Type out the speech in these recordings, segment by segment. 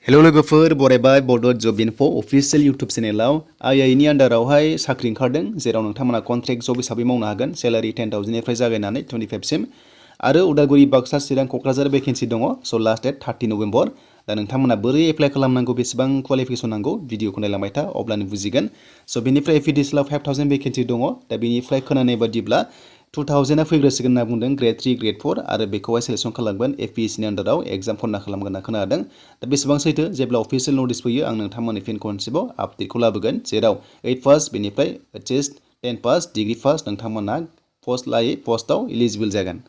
hello लोगोफोर बरायबाय बड' जब info अफिशियेल YouTube चेनेलाव IIE नि आन्डारावहाय साख्रि ओंखारदों जेराव नोंथांमोना कन्ट्रेक्ट जब हिसाबै मावनो हागोन सेलारि 10,000 निफ्राय जागायनानै 25 सिम आरो उदालगुरि बाक्सा चिरां क'क्राझार भेकेन्सि दङ स लास्ट डेट 30 नभेम्बर दा नोंथांमोना बोरै एप्लाइ खालामनांगौ बेसेबां क्वालिफिकेसन नांगौ भिडिअखौ नायलांबाय था अब्लानो बुजिगोन स बेनिफ्राय एफिडिएसएल 5,000 भेकेन्सि दङ दा बेनिफ्राय खोनानाय बादिब्ला 2,000 फैग्रोसिगोन होनना बुंदों ग्रेड 3 ग्रेड 4 आरो बेखौहाय सेलेक्सन खालामगोन एपिएससि नि आन्डाराव एग्जाम खन्ना खालामगोन होनना खोनादों दा बेसेबां सैथो जेब्ला अफिशियेल नटिस फैयो आं नोंथांमोननि फिन खनसेबाव आपडेटखौ लाबोगोन जेराव 8 पास बेनिफ्राय एचएस 10 पास डिग्री पास नोंथांमोना पस्ट लायै पस्टआव इलिजिबल जागोन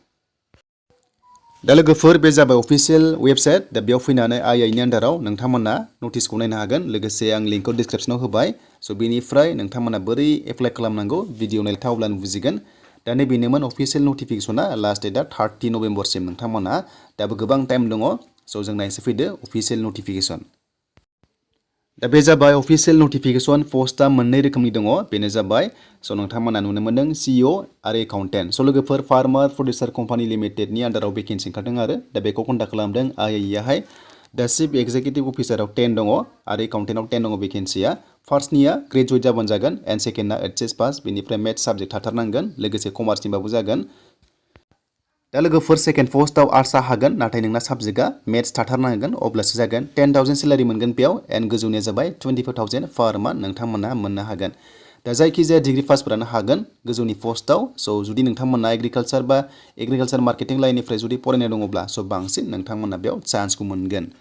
दा लोगोफोर बे जाबाय अफिशियेल वेबसाइट दा बेयाव फैनानै IIE नि आन्डाराव नोंथांमोना नटिसखौ नायनो हागोन लोगोसे आं लिंकखौ डिसक्रिप्शनाव होबाय स बेनिफ्राय नोंथांमोना बोरै एप्लाइ खालामनांगौ भिडिअ नायथा अब्लानो बुजिगोन दा नैबेनोमोन अफिशियेल नटिफिकेसना लास्ट डेटआ 30 नभेम्बरसिम नोंथांमोना दाबो गोबां टाइम दङ स जों नायसो फैदो अफिशियेल नटिफिकेसन दा बे जाबाय अफिशियेल नटिफिकेसन पस्टआ मोननै रोखोमनि दङ बेनो जाबाय स नोंथांमोना नुनो मोनदों CEO आरो एकाउन्टेन्ट स लोगोफोर फार्मार प्रडिउसार कम्पानि लिमिटेडनि आन्डाराव भेकेन्सि ओंखारदों आरो दा बेखौ कन्टाक्ट खालामदों IIE आहाय दा चिफ एक्जिकिउटिभ अफिसाराव 10 दङ आरो एकाउन्टेन्टआव 10 दङ भेकेन्सिया फार्स्टनिया ग्रेजुवेट जाबानो जागोन एन्ड सेकेन्डना एचएस पास बेनिफ्राय मेथ्स साबजेक्ट थाथारनांगोन लोगोसे कमार्सनिबाबो जागोन दा लोगोफोर सेकेन्ड पस्टआव आर्ट्सआ हागोन नाथाय नोंना साबजेक्टआ मेथ्स थाथारनांगोन अब्लासो जागोन 10,000 सेलारि मोनगोन बेयाव एन्ड गोजौनिया जाबाय 24,000 पार मान्थ नोंथांमोना मोननो हागोन दा जायखिजाया डिग्री पासफोरानो हागोन गोजौनि पस्टआव स जुदि नोंथांमोना एग्रिकालचार मार्केटिं लाइननिफ्राय जुदि फरायनाय दङब्ला स बांसिन नोंथांमोना बेयाव चान्सखौ मोनगोन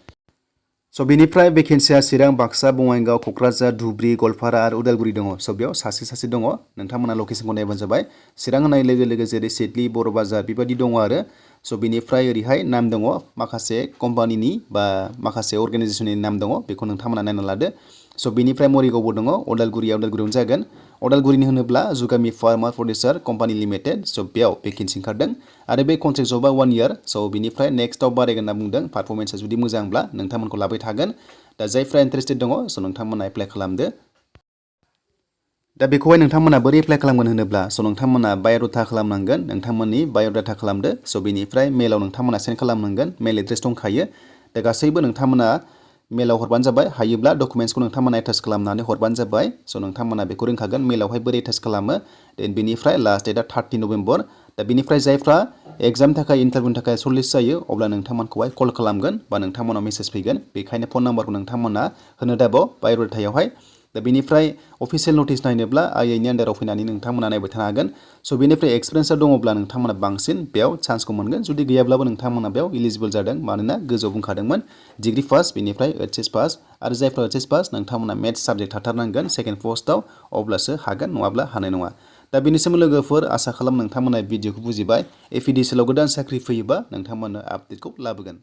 स बेनिफ्राय भेकेन्सिया चिरां बाक्सा बङाइगाव क'क्राझार धुबुरी गवालपारा आरो उदालगुरि दङ स बेयाव सासे दङ नोंथांमोना लकेसनखौ नायबानो जाबाय चिरां होनाय लोगो लोगो जेरै सिडली बर' बाजार बेबायदि दङ आरो स बेनिफ्राय ओरैहाय नाम दङ माखासे कम्पानिनि बा माखासे अर्गानाइजेसननि नाम दङ बेखौ नोंथांमोना नायना लादो स बेनिफ्राय मरिगावबो दङ उदालगुरियावनो जागोन उदालगुरिनि होनोब्ला जुगामि फार्मार प्रडिउसार कम्पानि लिमिटेड स बेयाव भेकेन्सि ओंखारदों आरो बे कन्ट्रेक्ट जबा 1 इयार स बेनिफ्राय नेक्स्टआव बारायगोन होनना बुंदों पारफरमेन्सआ जुदि मोजांब्ला नोंथांमोनखौ लाबाय थागोन दा जायफ्रा इन्टारेस्टेड दङ स नोंथांमोना एप्लाइ खालामदो दा बेखौहाय नोंथांमोना बोरै एप्लाइ खालामगोन होनोब्ला स नोंथांमोना बाय'डाटा खालामनांगोन नोंथांमोननि बाय'डाटा खालामदो स बेनिफ्राय मेलाव नोंथांमोना सेन्ड खालामनांगोन मेल एड्रेस दंखायो दा गासैबो नोंथांमोना मेलाव हरबानो जाबाय हायोब्ला डकुमेन्ट्सखौ नोंथांमोना एटाच खालामनानै हरबानो जाबाय स नोंथांमोना बेखौ रोंखागोन मेलावहाय बोरै एटाच खालामो देन बेनिफ्राय लास्ट डेटआ 30 नभेम्बर दा बेनिफ्राय जायफ्रा एग्जामनि थाखाय इन्टारभिउनि थाखाय सर्टलिस्ट जायो अब्ला नोंथांमोनखौहाय कल खालामगोन बा नोंथांमोनाव मेसेज फैगोन बेखायनो फन नाम्बारखौ नोंथांमोना होनो दाबाव बाय'डाटायावहाय दा बेनिफ्राय अफिशियेल नटिस नायनोब्ला IIE नि आन्डाराव फैनानै नोंथांमोना नायबाय थानो हागोन स बेनिफ्राय एक्सपिरियेन्सआ दङब्ला नोंथांमोना बांसिन बेयाव चान्सखौ मोनगोन जुदि गैयाब्लाबो नोंथांमोना बेयाव इलिजिबल जादों मानोना गोजौआव बुंखादोंमोन डिग्री पास बेनिफ्राय एचएस पास आरो जायफ्रा एचएस पास नोंथांमोना मेथ्स साबजेक्ट थाथारनांगोन सेकेन्ड पस्टआव अब्लासो हागोन नङाब्ला हानाय नङा दा बेनिसिम लोगोफोर आसा खालाम नोंथांमोना भिडिअखौ बुजिबाय एफिडिएसएल आव गोदान साख्रि फैयोबा नोंथांमोननो आपडेटखौ लाबोगोन